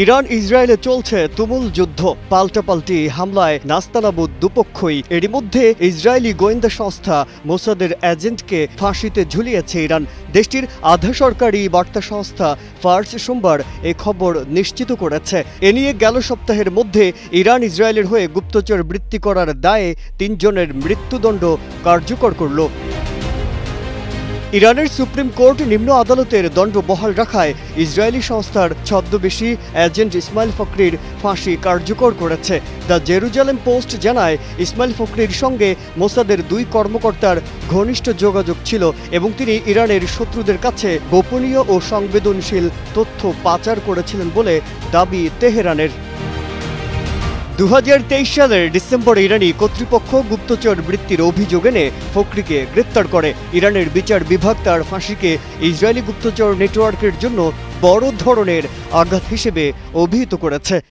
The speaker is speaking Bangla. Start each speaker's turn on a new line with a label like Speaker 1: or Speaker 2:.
Speaker 1: ইরান ইসরায়েলে চলছে তুমুল যুদ্ধ। পাল্টাপাল্টি হামলায় নাস্তানাবুদ দুপক্ষই। এরই মধ্যে ইসরায়েলি গোয়েন্দা সংস্থা মোসাদের এজেন্টকে ফাঁসিতে ঝুলিয়েছে ইরান। দেশটির আধা সরকারি বার্তা সংস্থা ফার্স সোমবার এ খবর নিশ্চিত করেছে। এ নিয়ে গেল সপ্তাহের মধ্যে ইরান ইসরায়েলের হয়ে গুপ্তচর বৃত্তি করার দায়ে ৩ জনের মৃত্যুদণ্ড কার্যকর করল। ইরানের সুপ্রিম কোর্ট নিম্ন আদালতের দণ্ড বহাল রাখায় ইসরায়েলি সংস্থার ছদ্মবেশী এজেন্ট ইসমাইল ফখরির ফাঁসি কার্যকর করেছে। দ্য জেরুজালেম পোস্ট জানায়, ইসমাইল ফখরির সঙ্গে মোসাদের ২ কর্মকর্তার ঘনিষ্ঠ যোগাযোগ ছিল এবং তিনি ইরানের শত্রুদের কাছে গোপনীয় ও সংবেদনশীল তথ্য পাচার করেছিলেন বলে দাবি তেহরানের। ২০২৩ সালের ডিসেম্বরে ইরানি কর্তৃপক্ষ গুপ্তচর বৃত্তির অভিযোগ এনে ফখরিকে গ্রেপ্তার করে। ইরানের বিচার বিভাগ তার ফাঁসিকে ইসরায়েলি গুপ্তচর নেটওয়ার্কের জন্য বড় ধরনের আঘাত হিসেবে অভিহিত করেছে।